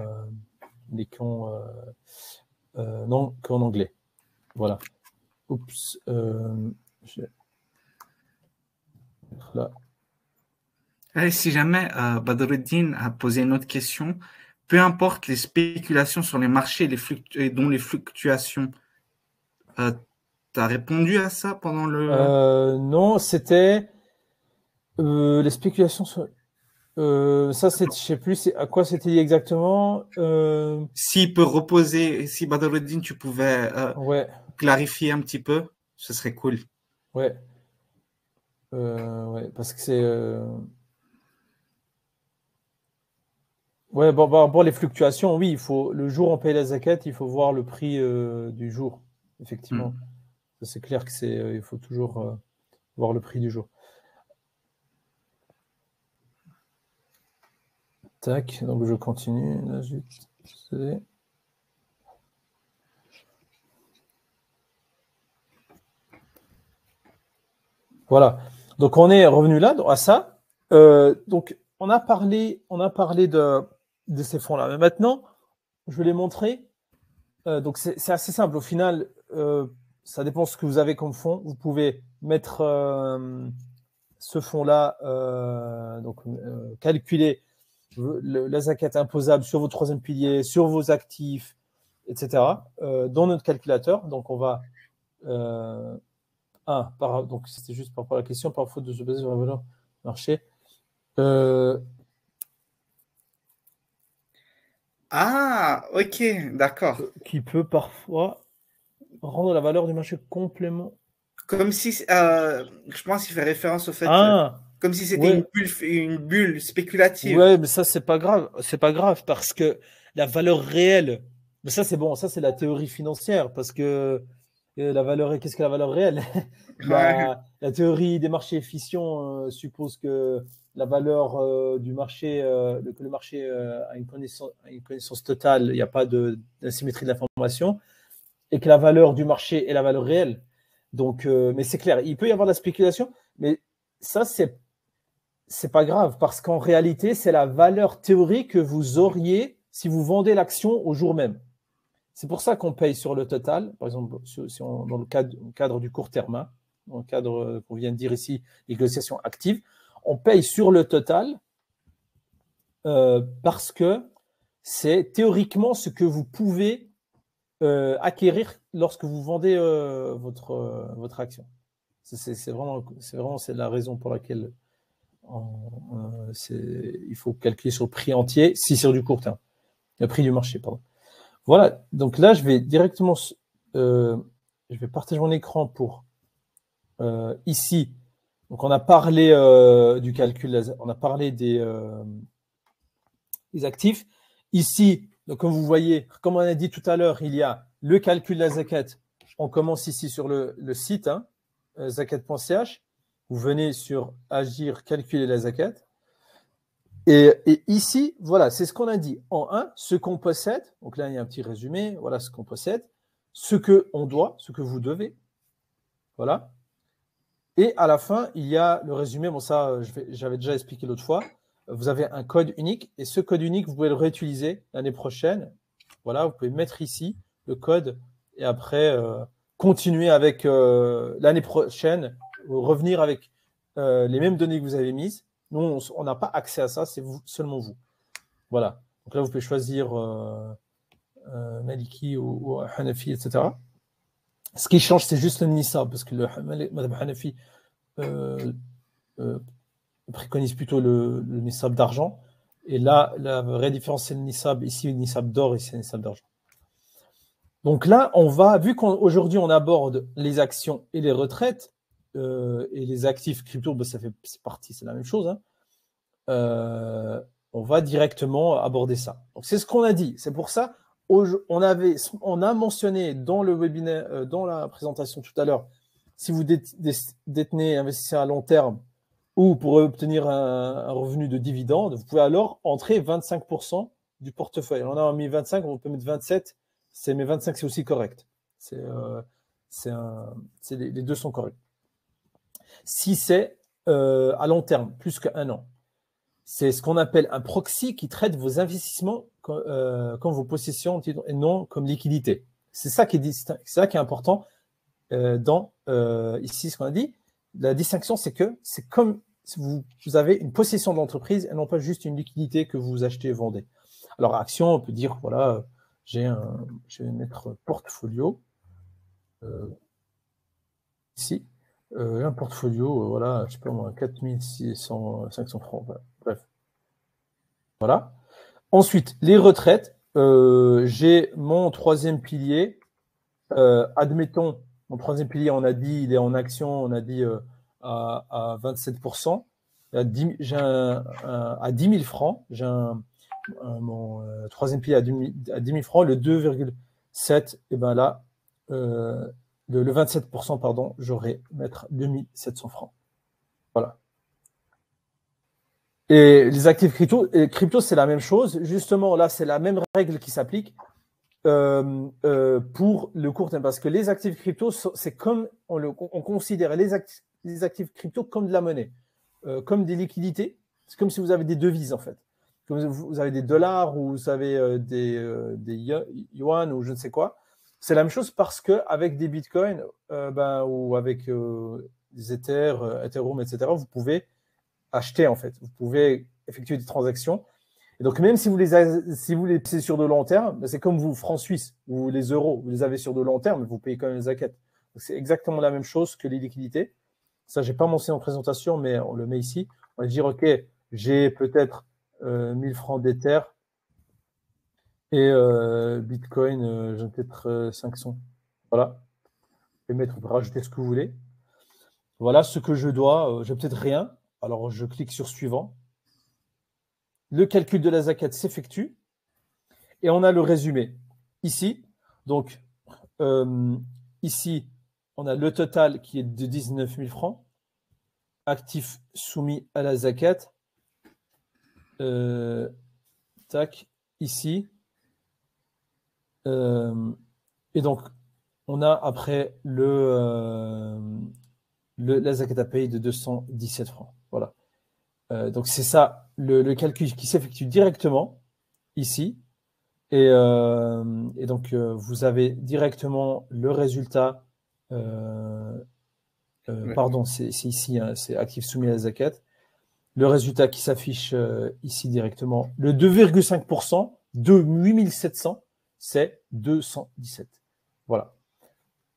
anglais. Voilà. Oups. Là. Et si jamais Badruddin a posé une autre question, peu importe les spéculations sur les marchés dont les fluctuations, tu as répondu à ça pendant le... Non, c'était les spéculations sur... ça, je ne sais plus à quoi c'était lié exactement. S'il peut reposer, si Badruddin, tu pouvais ouais. clarifier un petit peu, ce serait cool. Ouais. Ouais, parce que c'est... Ouais, bon, les fluctuations, oui, le jour où on paye la zakat, il faut voir le prix du jour, effectivement. C'est clair que il faut toujours voir le prix du jour. Tac, donc je continue. Là, voilà. Donc on est revenu là à ça. Donc on a parlé de ces fonds-là. Mais maintenant, je vais les montrer. Donc c'est assez simple. Au final, ça dépend de ce que vous avez comme fonds. Vous pouvez mettre ce fonds-là, donc calculer la zakat imposable sur vos troisième piliers, sur vos actifs, etc. Dans notre calculateur. Donc on va donc c'était juste par rapport à la question, par faute de se baser sur la valeur marché. Ah, ok, d'accord. Qui peut parfois rendre la valeur du marché complément. Comme si, je pense qu'il fait référence au fait, comme si c'était une bulle spéculative. Ouais, mais ça, c'est pas grave. C'est pas grave parce que la valeur réelle, mais ça, c'est bon, ça, c'est la théorie financière parce que qu'est-ce que la valeur réelle? La théorie des marchés efficients suppose que la valeur du marché, que le marché a une connaissance totale, il n'y a pas d'asymétrie de l'information, et que la valeur du marché est la valeur réelle. Donc, mais c'est clair, il peut y avoir de la spéculation, mais ça, c'est pas grave parce qu'en réalité, c'est la valeur théorique que vous auriez si vous vendez l'action au jour même. C'est pour ça qu'on paye sur le total, par exemple, dans le cadre du court terme, hein, dans le cadre qu'on vient de dire ici, négociation active, on paye sur le total parce que c'est théoriquement ce que vous pouvez acquérir lorsque vous vendez votre action. C'est vraiment la raison pour laquelle il faut calculer sur le prix entier, si c'est sur du court terme, le prix du marché, pardon. Voilà, donc là, je vais directement, je vais partager mon écran pour ici Donc, on a parlé du calcul, on a parlé des actifs. Ici, donc, comme vous voyez, comme on a dit tout à l'heure, il y a le calcul de la zakat. On commence ici sur le site, hein, zakat.ch. Vous venez sur Agir, calculer la zakat. Et ici, voilà, c'est ce qu'on a dit. En 1, ce qu'on possède. Donc là, il y a un petit résumé. Voilà ce qu'on possède. Ce qu'on doit, ce que vous devez. Voilà. Et à la fin, il y a le résumé. Bon, ça, j'avais déjà expliqué l'autre fois. Vous avez un code unique. Et ce code unique, vous pouvez le réutiliser l'année prochaine. Voilà, vous pouvez mettre ici le code. Et après, continuer avec l'année prochaine. Revenir avec les mêmes données que vous avez mises. Nous, on n'a pas accès à ça, c'est seulement vous. Voilà. Donc là, vous pouvez choisir Maliki ou Hanafi, etc. Ce qui change, c'est juste le Nisab, parce que le Madhab Hanafi préconise plutôt le Nisab d'argent. Et là, la vraie différence, c'est le Nisab. Ici, le Nisab d'or, ici, le Nisab d'argent. Donc là, vu qu'aujourd'hui, on aborde les actions et les retraites, et les actifs crypto, ben, c'est parti, c'est la même chose, hein. On va directement aborder ça. Donc c'est ce qu'on a dit. C'est pour ça on a mentionné dans le webinaire, dans la présentation tout à l'heure, si vous détenez, investissez à long terme ou pour obtenir un revenu de dividende, vous pouvez alors entrer 25% du portefeuille. On a mis 25, on peut mettre 27. Mais 25, c'est aussi correct. Les deux sont corrects. Si c'est à long terme, plus qu'un an. C'est ce qu'on appelle un proxy qui traite vos investissements comme vos possessions et non comme liquidité. C'est ça qui est important ici, ce qu'on a dit. La distinction, c'est que c'est comme si vous avez une possession d'entreprise et non pas juste une liquidité que vous achetez et vendez. Alors, action, on peut dire, voilà, je vais mettre portfolio ici. Un portfolio, voilà, je sais pas moi, 4600, 500 francs, voilà. Bref. Voilà. Ensuite, les retraites. J'ai mon troisième pilier. Admettons, mon troisième pilier, on a dit, il est en action, on a dit à 27%. À 10 000 francs, j'ai mon troisième pilier à 10 000 francs, le 2,7, et bien là, le 27%, pardon, j'aurais mettre 2700 francs. Voilà. Et les actifs crypto, c'est la même chose. Justement, là, c'est la même règle qui s'applique pour le court terme. Parce que les actifs crypto, c'est comme on considère les actifs crypto comme de la monnaie, comme des liquidités. C'est comme si vous avez des devises, en fait. Comme vous avez des dollars ou vous avez des yuan ou je ne sais quoi. C'est la même chose parce qu'avec des bitcoins ou avec des Ethereum, etc., vous pouvez acheter, en fait. Vous pouvez effectuer des transactions. Et donc, même si vous les payez sur de long terme, c'est comme vous, francs suisses, ou les euros, vous les avez sur de long terme, vous payez quand même les zakat. C'est exactement la même chose que les liquidités. Ça, je n'ai pas mentionné en présentation, mais on le met ici. On va dire, OK, j'ai peut-être 1000 francs d'Ether et Bitcoin, j'ai peut-être 500. Voilà. Vous pouvez rajouter ce que vous voulez. Voilà ce que je dois. J'ai peut-être rien. Alors, je clique sur suivant. Le calcul de la zakat s'effectue et on a le résumé ici. Donc, ici, on a le total qui est de 19 000 francs, actifs soumis à la zakat. Tac, ici. Et donc, on a après la zakat à payer de 217 francs. Voilà. Donc, c'est ça, le calcul qui s'effectue directement ici. Et donc, vous avez directement le résultat. Pardon, c'est ici, hein, c'est actif soumis à la zakat. Le résultat qui s'affiche ici directement, le 2,5% de 8700, c'est 217. Voilà.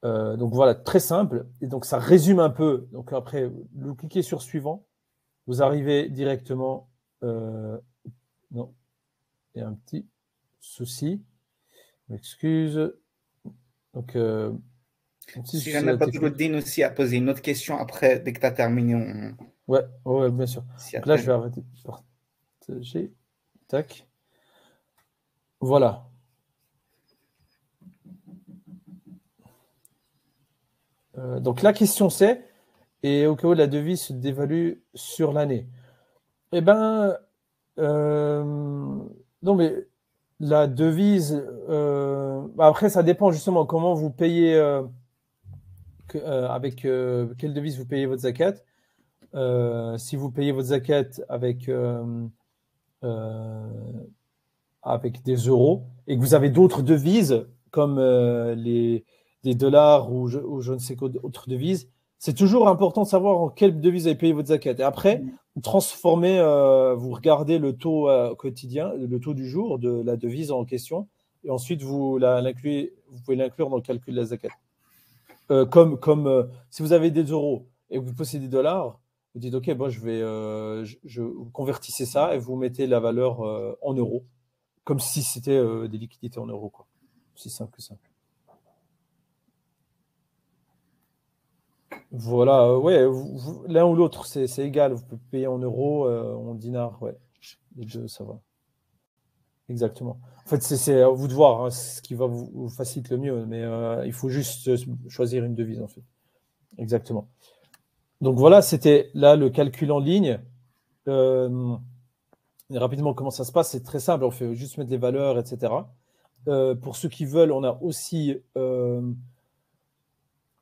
Donc voilà, très simple. Et donc ça résume un peu. Donc après, vous cliquez sur suivant, vous arrivez directement. Non, il y a un petit souci. M'excuse. Donc Si jamais Badruddin aussi a posé une autre question après, dès que tu as terminé, Ouais, bien sûr. Donc là, je vais arrêter de partager. Tac. Voilà. Donc la question c'est, et au cas où la devise se dévalue sur l'année. Eh bien, non mais la devise, après ça dépend justement comment vous payez, avec quelle devise vous payez votre zakat. Si vous payez votre zakat avec des euros et que vous avez d'autres devises comme des dollars ou je ne sais quoi d'autres devises, c'est toujours important de savoir en quelle devise vous avez payé votre zakat. Et après, vous transformez, vous regardez le taux quotidien, le taux du jour de la devise en question, et ensuite vous pouvez l'inclure dans le calcul de la zakat. Comme si vous avez des euros et que vous possédez des dollars, vous dites ok, bon, vous convertissez ça et vous mettez la valeur en euros, comme si c'était des liquidités en euros, quoi. C'est simple que ça. Voilà, ouais, l'un ou l'autre, c'est égal. Vous pouvez payer en euros, en dinars, ouais. Les deux, ça va. Exactement. En fait, c'est à vous de voir, hein, ce qui va vous facilite le mieux, mais il faut juste choisir une devise, en fait. Exactement. Donc voilà, c'était là le calcul en ligne. Rapidement, comment ça se passe? C'est très simple, on fait juste mettre les valeurs, etc. Pour ceux qui veulent, on a aussi,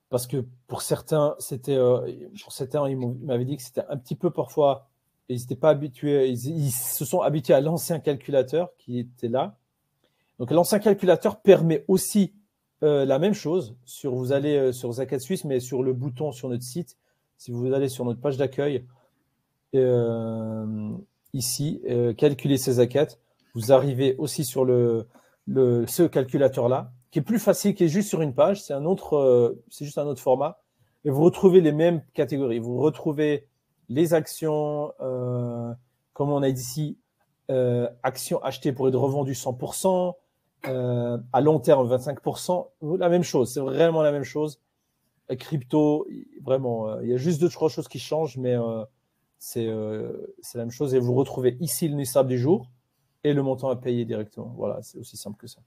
parce que pour certains, ils m'avaient dit que c'était un petit peu parfois, ils n'étaient pas habitués, ils se sont habitués à l'ancien calculateur qui était là. Donc l'ancien calculateur permet aussi la même chose. Vous allez sur Zakat Suisse, mais sur le bouton sur notre site, si vous allez sur notre page d'accueil, ici, calculer ses zakats, vous arrivez aussi sur ce calculateur-là, qui est plus facile, qui est juste sur une page, c'est juste un autre format, et vous retrouvez les mêmes catégories. Vous retrouvez les actions, comme on a dit ici, actions achetées pour être revendues 100%, à long terme 25%, la même chose, c'est vraiment la même chose. Crypto, vraiment, il y a juste 2-3 choses qui changent, mais c'est la même chose. Et vous retrouvez ici le nisab du jour et le montant à payer directement. Voilà, c'est aussi simple que ça.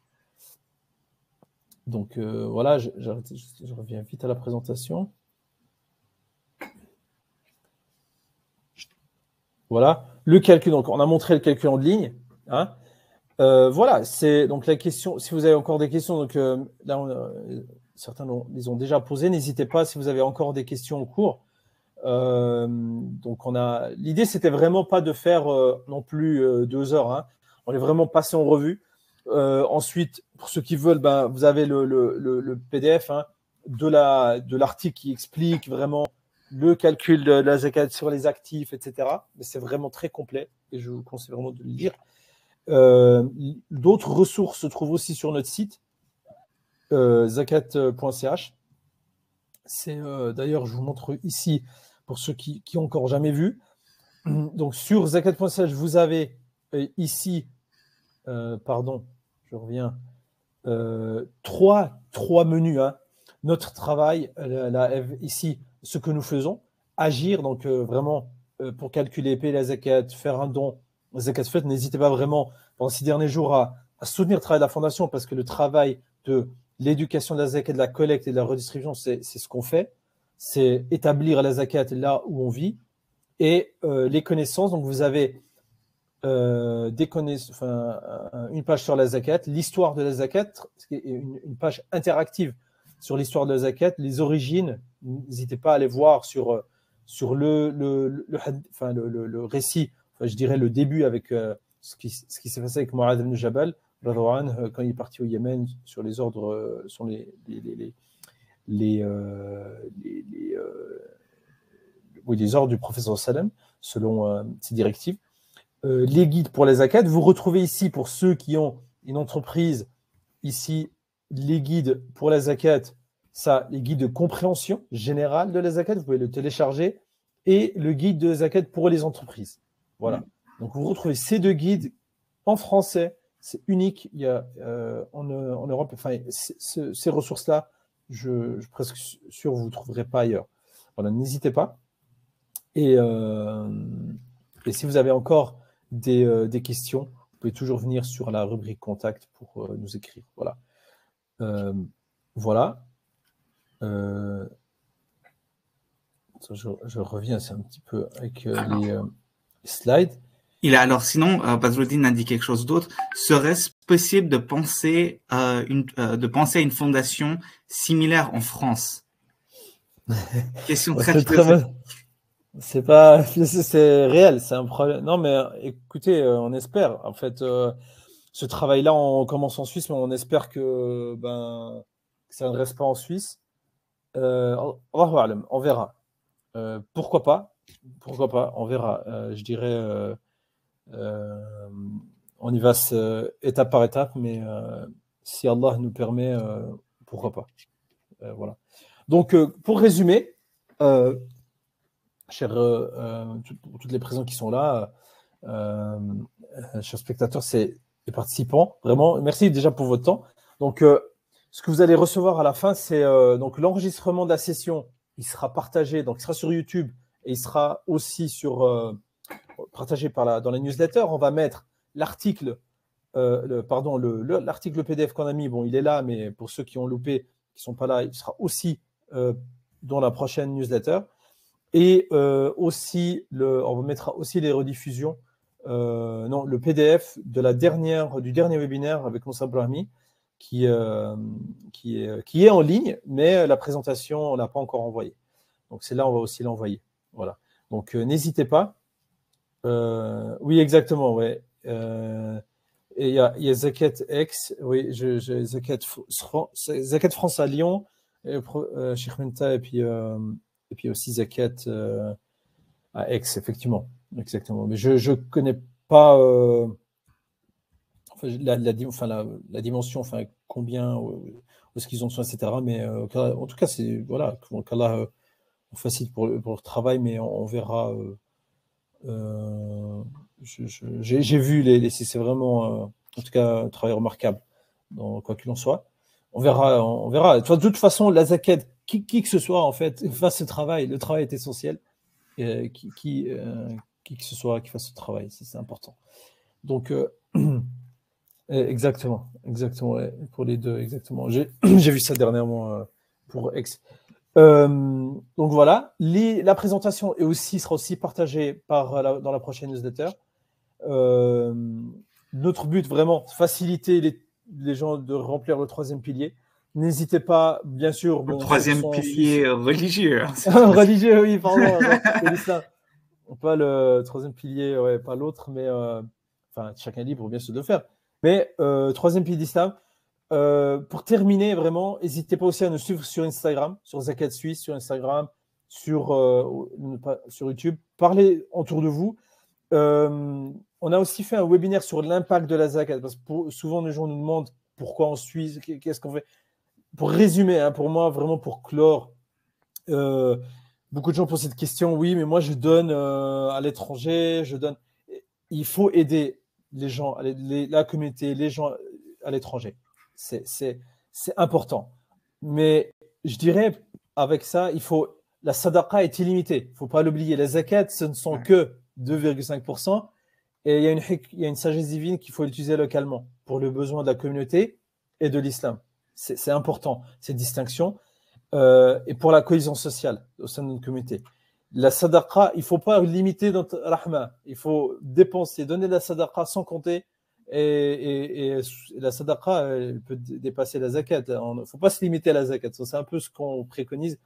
Donc voilà, je reviens vite à la présentation. Voilà, le calcul. Donc, on a montré le calcul en ligne. Hein. Voilà, c'est donc la question. Si vous avez encore des questions, donc là, certains les ont déjà posées. N'hésitez pas si vous avez encore des questions en cours. Donc l'idée, c'était vraiment pas de faire non plus 2 heures. Hein. On est vraiment passé en revue. Ensuite, pour ceux qui veulent, vous avez le PDF hein, de l'article qui explique vraiment le calcul de la zakat sur les actifs, etc. Mais c'est vraiment très complet et je vous conseille vraiment de le lire. D'autres ressources se trouvent aussi sur notre site zakat.ch. C'est d'ailleurs, je vous montre ici pour ceux qui n'ont encore jamais vu. Donc sur zakat.ch, vous avez ici, pardon, je reviens, trois menus. Hein. Notre travail, ici, ce que nous faisons, agir, donc vraiment pour calculer, payer la zakat, faire un don, zakat fait, n'hésitez pas vraiment pendant 6 derniers jours à soutenir le travail de la fondation parce que le travail de l'éducation de la zakat, de la collecte et de la redistribution, c'est ce qu'on fait. C'est établir la zakat là où on vit et les connaissances. Donc vous avez une page sur la zakat, l'histoire de la zakat, une page interactive sur l'histoire de la zakat, les origines. N'hésitez pas à aller voir sur le récit, je dirais le début avec ce qui s'est passé avec Mu'adh ibn Jabal quand il est parti au Yémen sur les ordres, sur les ordres du professeur sallam selon ses directives. Les guides pour les zakat, vous retrouvez ici pour ceux qui ont une entreprise, ici les guides pour la zakat, les guides de compréhension générale de la zakat, vous pouvez le télécharger, et le guide de zakat pour les entreprises. Voilà. Donc vous retrouvez ces 2 guides en français, c'est unique. Il y a en Europe, enfin ces ressources-là, je suis presque sûr que vous ne trouverez pas ailleurs. Voilà, n'hésitez pas. Et si vous avez encore des questions, vous pouvez toujours venir sur la rubrique contact pour nous écrire. Voilà. Voilà. Je reviens, c'est un petit peu avec les slides. Alors sinon, Badruddin a dit quelque chose d'autre. Serait-ce possible de penser à une fondation similaire en France? Question très philosophique. C'est réel, c'est un problème. Non, mais écoutez, on espère. En fait, ce travail-là, on commence en Suisse, mais on espère que ça ne reste pas en Suisse. On verra. Pourquoi pas? On verra. Je dirais, on y va étape par étape, mais si Allah nous permet, pourquoi pas? Voilà. Donc, pour résumer, toutes les présents qui sont là, chers spectateurs, et participants, vraiment, merci déjà pour votre temps. Donc, ce que vous allez recevoir à la fin, c'est donc l'enregistrement de la session. Il sera partagé, donc il sera sur YouTube et il sera aussi partagé dans la newsletter. On va mettre l'article, l'article PDF qu'on a mis. Bon, il est là, mais pour ceux qui ont loupé, qui sont pas là, il sera aussi dans la prochaine newsletter. Et aussi, on mettra aussi les rediffusions, le PDF du dernier webinaire avec Moussa Brahmi, qui est en ligne, mais la présentation, on ne l'a pas encore envoyée. Donc, c'est là, on va aussi l'envoyer. Voilà. Donc, n'hésitez pas. Oui, exactement. Ouais. Et il y a Zakat X, oui, Zakat France à Lyon, Cheikh Menta, et puis aussi Zakat à Aix, effectivement. Exactement. Mais je ne connais pas la dimension, combien, où est-ce qu'ils ont besoin, etc. Mais en tout cas, c'est voilà, qu'Allah facilite pour le travail, mais on verra. J'ai vu c'est vraiment, en tout cas, un travail remarquable, quoi qu'il en soit. On verra. De toute façon, la zakat, qui que ce soit, en fait, fasse ce travail. Le travail est essentiel. Qui que ce soit qui fasse ce travail, c'est important. Donc, exactement, ouais, pour les deux, exactement. J'ai vu ça dernièrement pour X. Donc voilà, la présentation sera aussi partagée dans la prochaine newsletter. Notre but, vraiment, faciliter les gens de remplir le troisième pilier. N'hésitez pas, bien sûr. Le troisième pilier religieux. Religieux, oui, pardon. Pas le troisième pilier, ouais, pas l'autre, mais chacun est libre, bien sûr, de le faire. Mais troisième pilier d'Islam. Pour terminer, vraiment, n'hésitez pas aussi à nous suivre sur Instagram, sur Zakat Suisse, sur Instagram, sur YouTube. Parlez autour de vous. On a aussi fait un webinaire sur l'impact de la zakat, parce que souvent les gens nous demandent pourquoi en Suisse, qu'est-ce qu'on fait. Pour résumer, pour moi, vraiment pour clore, beaucoup de gens posent cette question. Oui, mais moi je donne à l'étranger, il faut aider les gens, la communauté, les gens à l'étranger. C'est important. Mais je dirais, avec ça, la sadaqa est illimitée. Il ne faut pas l'oublier. La zakat, ce ne sont que 2,5%. Et il y a une sagesse divine qu'il faut utiliser localement pour le besoin de la communauté et de l'islam. C'est important, cette distinction. Et pour la cohésion sociale au sein de notre communauté. La sadaqa, il ne faut pas limiter notre rahma. Il faut dépenser, donner de la sadaqa sans compter. Et la sadaqa, elle peut dépasser la zakat. Il ne faut pas se limiter à la zakat. C'est un peu ce qu'on préconise.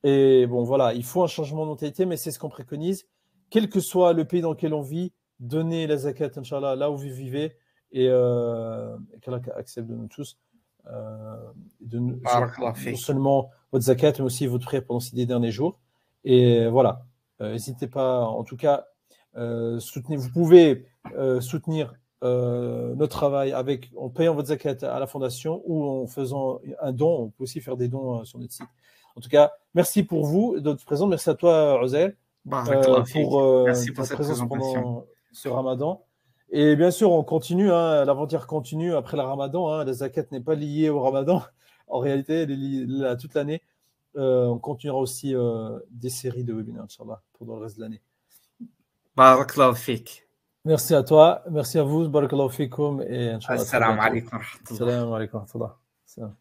Et bon, voilà, il faut un changement de mentalité, mais c'est ce qu'on préconise. Quel que soit le pays dans lequel on vit, donnez la zakat, Inch'Allah, là où vous vivez, et qu'Allah accepte de nous tous. Non seulement votre zakat, mais aussi votre prière pendant ces 10 derniers jours. Et voilà, n'hésitez pas, en tout cas, vous pouvez soutenir notre travail en payant votre zakat à la fondation ou en faisant un don. On peut aussi faire des dons sur notre site. En tout cas, merci pour vous d'être présent. Merci à toi, Ozel, merci pour ta cette présence présentation pendant ce Ramadan. Et bien sûr, on continue, l'aventure continue après le Ramadan. La zakat n'est pas liée au Ramadan. En réalité, toute l'année, on continuera aussi des séries de webinaires, Inch'Allah, pendant le reste de l'année. Barakallahu fik. Merci à toi, merci à vous, barakallahu fikoum et Inch'Allah. Assalamu alaikum wa rahmatullah. Salam alaikum wa rahmatullah.